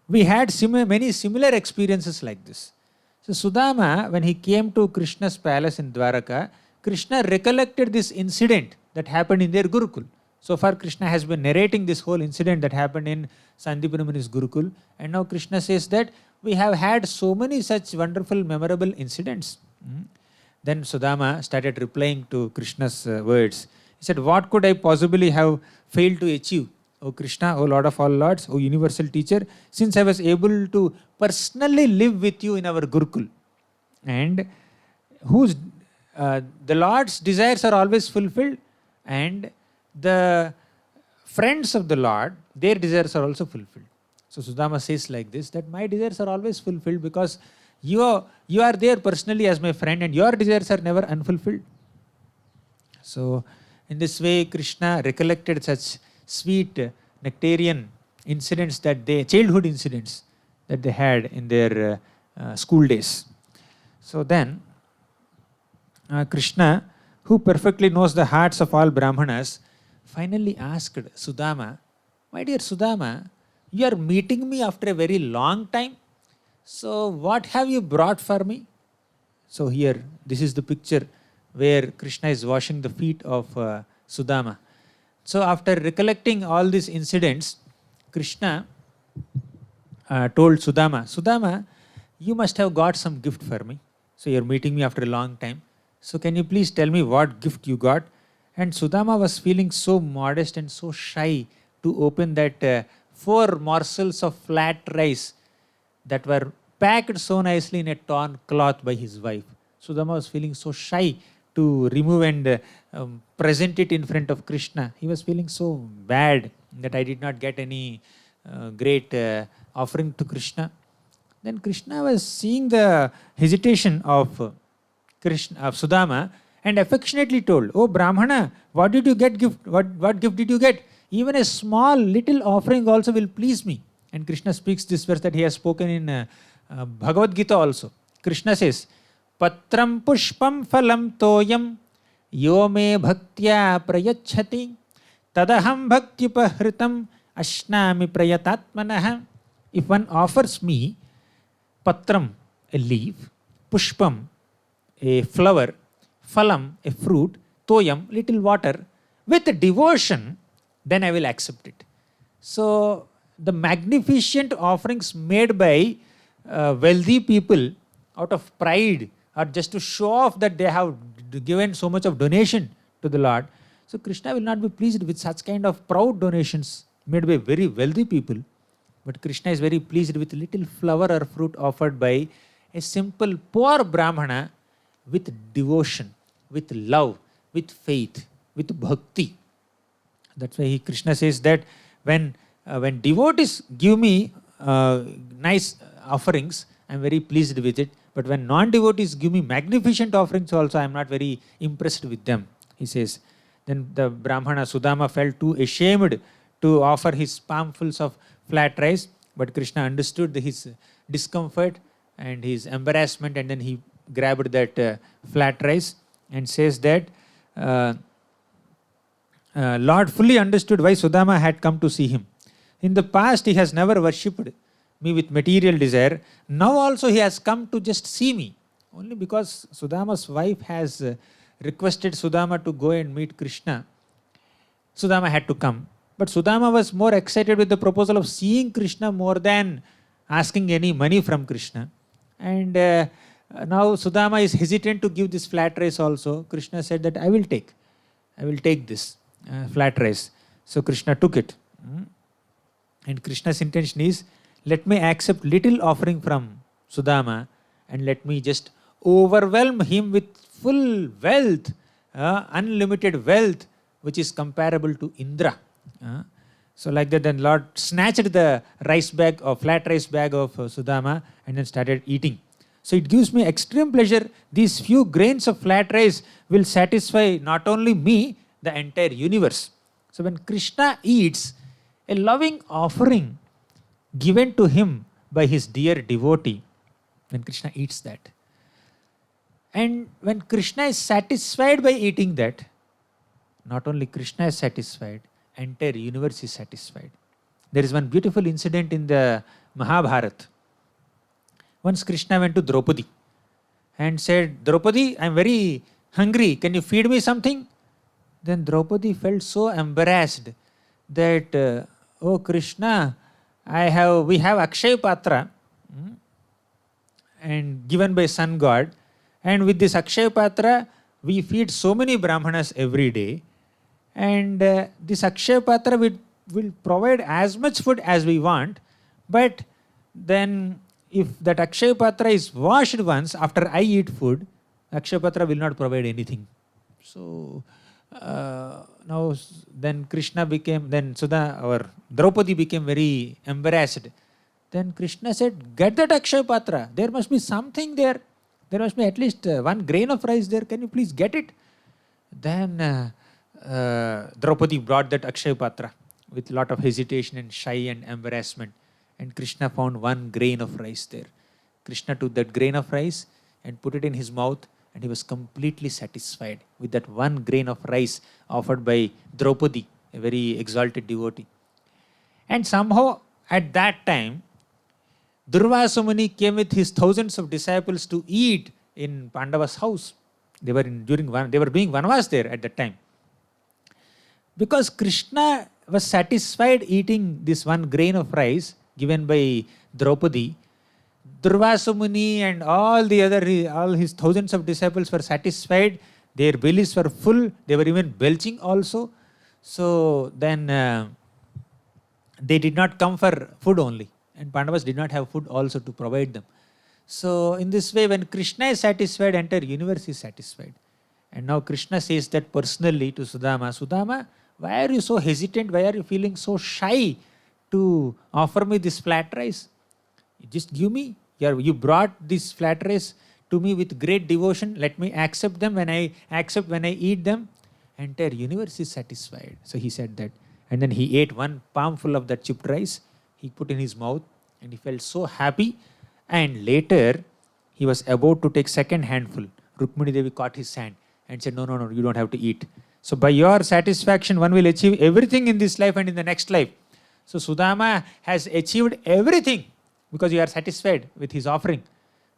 we had many similar experiences like this. So Sudama, when he came to Krishna's palace in Dwaraka, Krishna recollected this incident that happened in their Gurukul. So far Krishna has been narrating this whole incident that happened in Sandipani Muni's Gurukul, and now Krishna says that we have had so many such wonderful, memorable incidents. Then Sudama started replying to Krishna's words. He said, what could I possibly have failed to achieve, O Krishna, O Lord of all Lords, O universal teacher, since I was able to personally live with you in our Gurukul, and whose the Lord's desires are always fulfilled, and the friends of the Lord, their desires are also fulfilled. So Sudama says like this, that my desires are always fulfilled because you are there personally as my friend and your desires are never unfulfilled. So in this way Krishna recollected such sweet nectarian incidents that childhood incidents that they had in their school days. So then Krishna, who perfectly knows the hearts of all Brahmanas, finally asked Sudama, my dear Sudama, you are meeting me after a very long time. So what have you brought for me? So here, this is the picture where Krishna is washing the feet of Sudama. So after recollecting all these incidents, Krishna told Sudama, Sudama, you must have got some gift for me. So you are meeting me after a long time. So can you please tell me what gift you got? And Sudama was feeling so modest and so shy to open that 4 morsels of flat rice that were packed so nicely in a torn cloth by his wife. Sudama was feeling so shy to remove and present it in front of Krishna. He was feeling so bad that I did not get any great offering to Krishna. Then Krishna was seeing the hesitation of Sudama and affectionately told, oh Brahmana, what did you get gift? What gift did you get? Even a small little offering also will please me. And Krishna speaks this verse that he has spoken in Bhagavad Gita also. Krishna says, Patram pushpam phalam toyam yo me bhaktya prayachhati tadaham bhaktipahritam ashnami prayatatmanah. If one offers me patram, a leaf, pushpam, a flower, phalam, a fruit, toyam, little water, with devotion, then I will accept it. So the magnificent offerings made by wealthy people out of pride or just to show off that they have given so much of donation to the Lord. So Krishna will not be pleased with such kind of proud donations made by very wealthy people. But Krishna is very pleased with little flower or fruit offered by a simple poor Brahmana with devotion, with love, with faith, with bhakti. That's why Krishna says that when devotees give me nice offerings, I am very pleased with it. But when non-devotees give me magnificent offerings also, I am not very impressed with them. He says, then the Brahmana Sudama felt too ashamed to offer his palmfuls of flat rice. But Krishna understood his discomfort and his embarrassment, and then he grabbed that flat rice and says that Lord fully understood why Sudama had come to see him. In the past, he has never worshipped me with material desire. Now also he has come to just see me. Only because Sudama's wife has requested Sudama to go and meet Krishna, Sudama had to come. But Sudama was more excited with the proposal of seeing Krishna more than asking any money from Krishna. And now Sudama is hesitant to give this flat rice also. Krishna said that I will take this flat rice. So Krishna took it. And Krishna's intention is, let me accept little offering from Sudama and let me just overwhelm him with full wealth, unlimited wealth, which is comparable to Indra. So like that, then Lord snatched the rice bag or flat rice bag of Sudama and then started eating. So it gives me extreme pleasure. These few grains of flat rice will satisfy not only me, the entire universe. So when Krishna eats, a loving offering given to him by his dear devotee, when Krishna eats that. And when Krishna is satisfied by eating that, not only Krishna is satisfied, entire universe is satisfied. There is one beautiful incident in the Mahabharata. Once Krishna went to Draupadi and said, Draupadi, I am very hungry, can you feed me something? Then Draupadi felt so embarrassed that, oh Krishna, we have Akshay Patra and given by Sun God, and with this Akshay Patra we feed so many Brahmanas every day, and this Akshay Patra will provide as much food as we want, but then if that Akshay Patra is washed once after I eat food, Akshay Patra will not provide anything. So now then Krishna became, then Draupadi became very embarrassed. Then Krishna said, get that Akshay Patra, there must be something there. There must be at least one grain of rice there, can you please get it? Then Draupadi brought that Akshay Patra with a lot of hesitation and shy and embarrassment. And Krishna found one grain of rice there. Krishna took that grain of rice and put it in his mouth, and he was completely satisfied with that one grain of rice offered by Draupadi, a very exalted devotee. And somehow at that time, Durvasa Muni came with his thousands of disciples to eat in Pandava's house. They were doing Vanvas there at that time. Because Krishna was satisfied eating this one grain of rice given by Draupadi, Durvasa Muni and all his thousands of disciples were satisfied. Their bellies were full. They were even belching also. So then they did not come for food only. And Pandavas did not have food also to provide them. So in this way, when Krishna is satisfied, entire universe is satisfied. And now Krishna says that personally to Sudama, Sudama, why are you so hesitant? Why are you feeling so shy to offer me this flat rice? Just give me. You brought this flat rice to me with great devotion. Let me accept them. When I eat them, entire universe is satisfied. So he said that. And then he ate one palmful of that chipped rice. He put in his mouth and he felt so happy. And later, he was about to take second handful. Rukmini Devi caught his hand and said, no, you don't have to eat. So by your satisfaction, one will achieve everything in this life and in the next life. So Sudama has achieved everything because you are satisfied with his offering.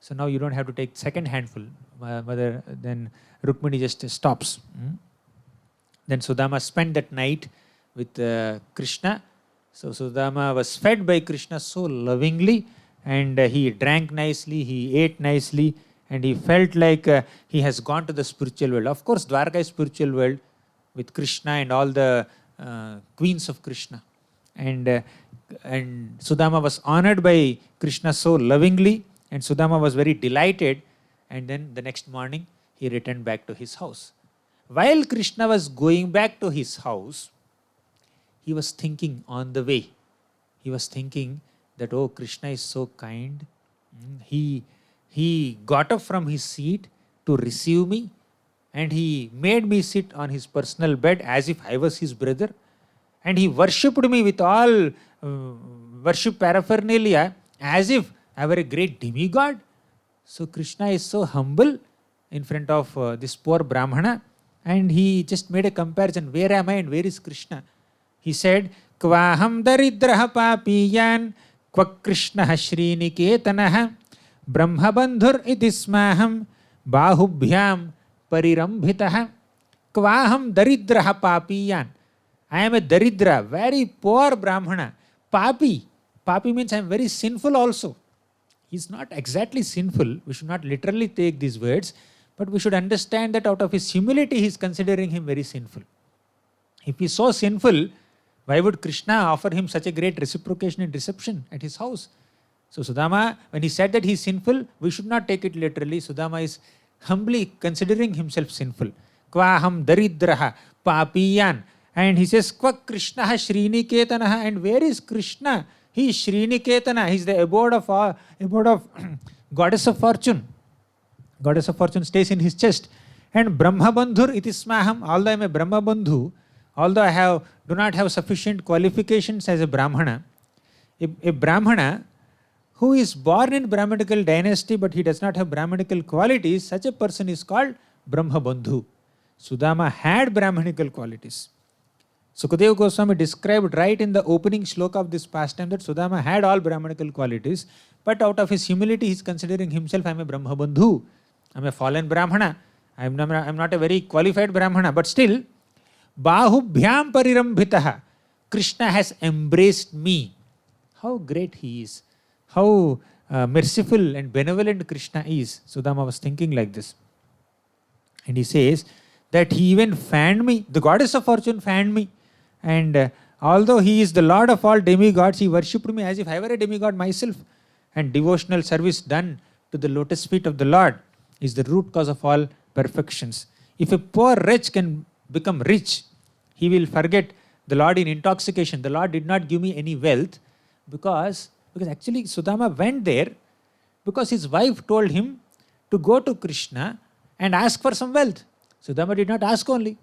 So now you don't have to take second handful. Then Rukmini just stops. Then Sudama spent that night with Krishna. So Sudama was fed by Krishna so lovingly, and he drank nicely, he ate nicely, and he felt like he has gone to the spiritual world. Of course, Dwarka is spiritual world with Krishna and all the queens of Krishna. And Sudama was honored by Krishna so lovingly, and Sudama was very delighted. And then the next morning, he returned back to his house. While Krishna was going back to his house, he was thinking on the way. He was thinking that, oh, Krishna is so kind. He got up from his seat to receive me, and he made me sit on his personal bed as if I was his brother. And he worshipped me with all worship paraphernalia as if I were a great demigod. So Krishna is so humble in front of this poor Brahmana. And he just made a comparison. Where am I and where is Krishna? He said, Kvaham daridraha papiyan kvak Krishnaha Sriniketanah Brahmabandhur itismaham bahubhyam parirambhitaha. Kvaham daridraha papiyan. I am a daridra, very poor Brahmana. Papi. Papi means I am very sinful also. He is not exactly sinful. We should not literally take these words, but we should understand that out of his humility, he is considering him very sinful. If he is so sinful, Why would Krishna offer him such a great reciprocation and reception at his house? So Sudama, when he said that he is sinful, we should not take it literally. Sudama is humbly considering himself sinful. Kvaham daridraha papiyan. And he says, Kva Krishna Shriniketana. And where is Krishna? He is Shriniketana. He is the abode of goddess of fortune. Goddess of fortune stays in his chest. And Brahma Bandhur itismaham. Although I am a Brahma Bandhu, although I do not have sufficient qualifications as a Brahmana, a Brahmana who is born in Brahmanical dynasty but he does not have Brahmanical qualities, such a person is called Brahma Bandhu. Sudama had Brahmanical qualities. Sukadeva Goswami described right in the opening shloka of this pastime that Sudama had all Brahmanical qualities, but out of his humility he is considering himself, I am a Brahma Bandhu, I am a fallen Brahmana, I am not a very qualified Brahmana, but still, Bahubhyam Parirambhitaha, Krishna has embraced me. How great he is. How merciful and benevolent Krishna is. Sudama was thinking like this. And he says that he even fanned me, the goddess of fortune fanned me. And although he is the Lord of all demigods, he worshipped me as if I were a demigod myself. And devotional service done to the lotus feet of the Lord is the root cause of all perfections. If a poor wretch can become rich, he will forget the Lord in intoxication. The Lord did not give me any wealth because actually Sudama went there because his wife told him to go to Krishna and ask for some wealth. Sudama did not ask only.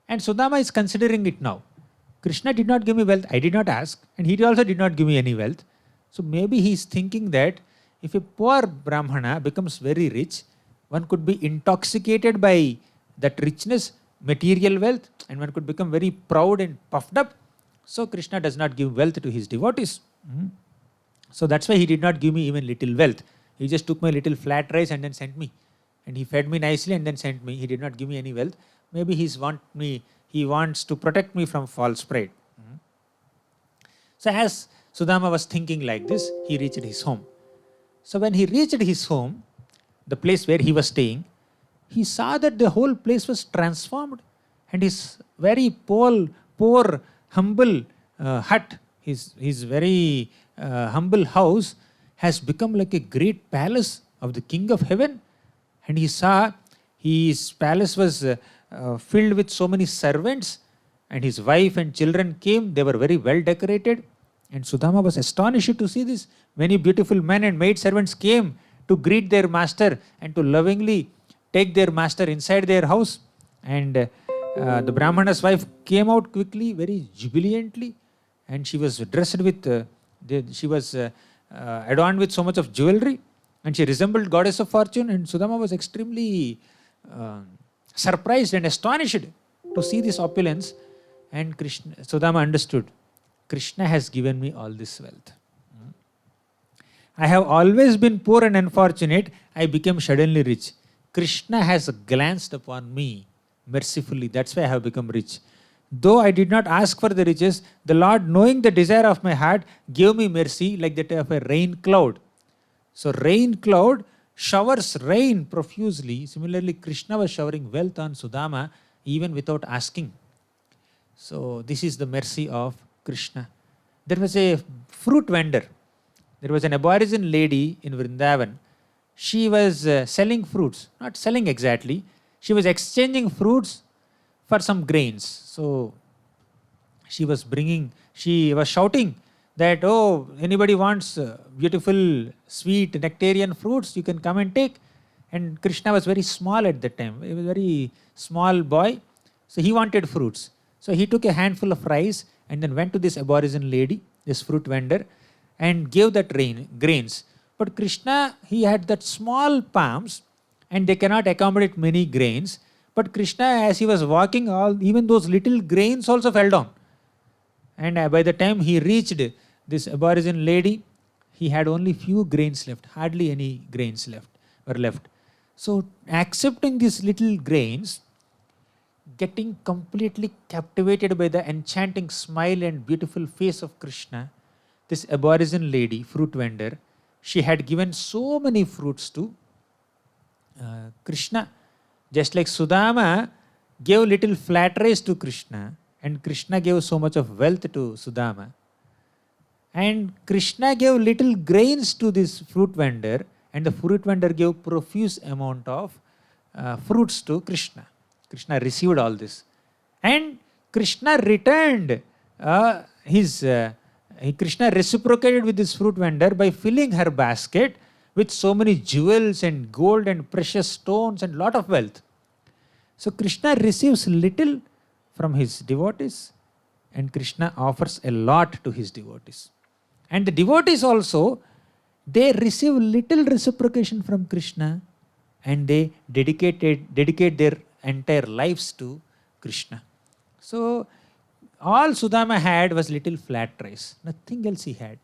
And Sudama is considering it now. Krishna did not give me wealth, I did not ask, and he also did not give me any wealth. So maybe he is thinking that if a poor Brahmana becomes very rich, one could be intoxicated by that richness, material wealth, and one could become very proud and puffed up. So Krishna does not give wealth to his devotees. So that's why he did not give me even little wealth. He just took my little flat rice and then sent me. And he fed me nicely and then sent me. He did not give me any wealth. Maybe he wants to protect me from false pride. So as Sudama was thinking like this, he reached his home. So when he reached his home, the place where he was staying, he saw that the whole place was transformed. And his very poor humble hut, his very humble house has become like a great palace of the King of Heaven. And he saw his palace was filled with so many servants, and his wife and children came. They were very well decorated. And Sudama was astonished to see this. Many beautiful men and maid servants came to greet their master and to lovingly take their master inside their house. And the Brahmana's wife came out quickly, very jubilantly, and she was dressed with, adorned with so much of jewelry, and she resembled goddess of fortune. And Sudama was extremely surprised and astonished to see this opulence. And Sudama understood, Krishna has given me all this wealth. I have always been poor and unfortunate. I became suddenly rich. Krishna has glanced upon me mercifully. That's why I have become rich. Though I did not ask for the riches, the Lord, knowing the desire of my heart, gave me mercy like that of a rain cloud. So rain cloud showers rain profusely. Similarly, Krishna was showering wealth on Sudama even without asking. So this is the mercy of Krishna. There was a fruit vendor. There was an Aborigine lady in Vrindavan. She was selling fruits. Not selling exactly. She was exchanging fruits for some grains. So she was shouting that, oh, anybody wants beautiful, sweet, nectarian fruits, you can come and take. And Krishna was very small at that time. He was a very small boy. So he wanted fruits. So he took a handful of rice and then went to this Aborigine lady, this fruit vendor, and gave that grains. But Krishna, he had that small palms and they cannot accommodate many grains. But Krishna, as he was walking, even those little grains also fell down. And by the time he reached this Aborigine lady, he had only few grains left, hardly any grains were left. So accepting these little grains, getting completely captivated by the enchanting smile and beautiful face of Krishna, this Aborigine lady, fruit vendor, she had given so many fruits to Krishna. Just like Sudama gave little flat rice to Krishna, and Krishna gave so much of wealth to Sudama. And Krishna gave little grains to this fruit vendor, and the fruit vendor gave profuse amount of fruits to Krishna. Krishna received all this. And Krishna returned Krishna reciprocated with this fruit vendor by filling her basket with so many jewels and gold and precious stones and lot of wealth. So Krishna receives little from his devotees, and Krishna offers a lot to his devotees. And the devotees also, they receive little reciprocation from Krishna, and they dedicate their entire lives to Krishna. So all Sudama had was little flat rice, nothing else he had.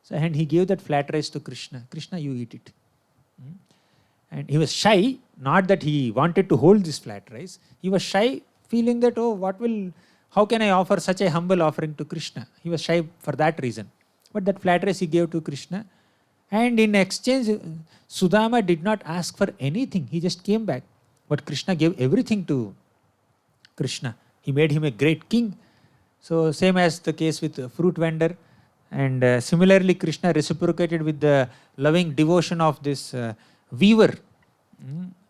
So, and he gave that flat rice to Krishna. Krishna, you eat it. And he was shy, not that he wanted to hold this flat rice. He was shy, feeling that, how can I offer such a humble offering to Krishna? He was shy for that reason. But that flat rice he gave to Krishna. And in exchange, Sudama did not ask for anything. He just came back. But Krishna gave everything to Krishna. He made him a great king. So same as the case with the fruit vendor. And similarly, Krishna reciprocated with the loving devotion of this weaver.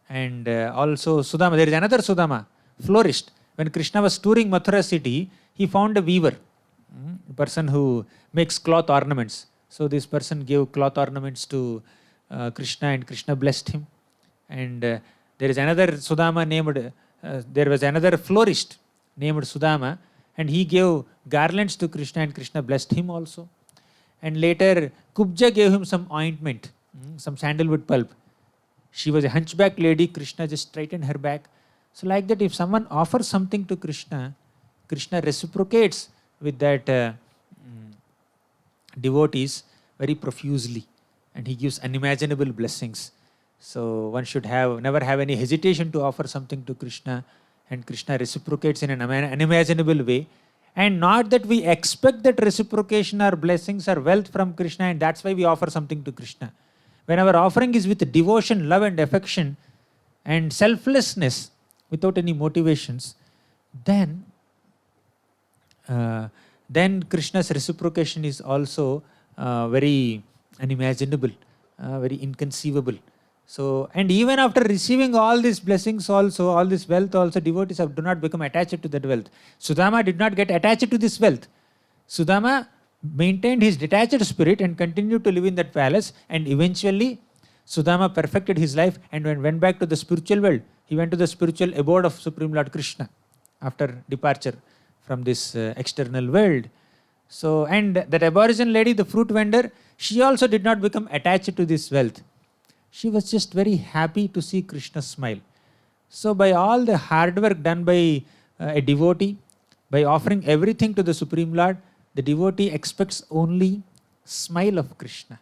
And also Sudama, there is another Sudama, florist. When Krishna was touring Mathura city, he found a weaver, a person who makes cloth ornaments. So this person gave cloth ornaments to Krishna, and Krishna blessed him. And there is another Sudama named, there was another florist named Sudama, and he gave garlands to Krishna, and Krishna blessed him also. And later Kubja gave him some ointment, some sandalwood pulp. She was a hunchback lady. Krishna just straightened her back. So like that, if someone offers something to Krishna, Krishna reciprocates with that devotees very profusely, and he gives unimaginable blessings. So one should never have any hesitation to offer something to Krishna, and Krishna reciprocates in an unimaginable way. And not that we expect that reciprocation or blessings or wealth from Krishna, and that's why we offer something to Krishna. When our offering is with devotion, love and affection and selflessness, without any motivations, then Krishna's reciprocation is also very unimaginable, very inconceivable. So, and even after receiving all these blessings also, all this wealth also, devotees do not become attached to that wealth. Sudama did not get attached to this wealth. Sudama maintained his detached spirit and continued to live in that palace, and eventually Sudama perfected his life and went back to the spiritual world. He went to the spiritual abode of Supreme Lord Krishna after departure from this external world. So, and that Aborigine lady, the fruit vendor, she also did not become attached to this wealth. She was just very happy to see Krishna smile. So by all the hard work done by a devotee, by offering everything to the Supreme Lord, the devotee expects only smile of Krishna,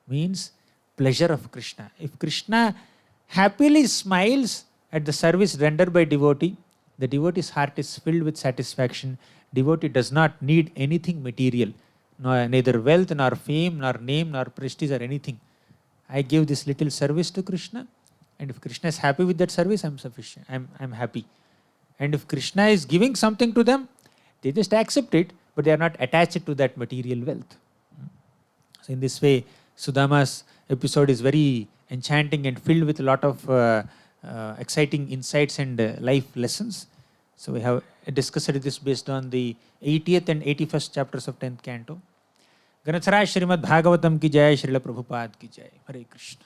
means pleasure of Krishna. If Krishna happily smiles at the service rendered by devotee, the devotee's heart is filled with satisfaction. Devotee does not need anything material, neither wealth, nor fame, nor name, nor prestige, or anything. I give this little service to Krishna, and if Krishna is happy with that service, I'm sufficient. I'm happy. And if Krishna is giving something to them, they just accept it, but they are not attached to that material wealth. So in this way, Sudama's episode is very enchanting and filled with a lot of exciting insights and life lessons. So we have discussed this based on the 80th and 81st chapters of 10th canto. Ganathara Srimad Bhagavatam ki jai, Srila Prabhupada ki jai. Hare Krishna.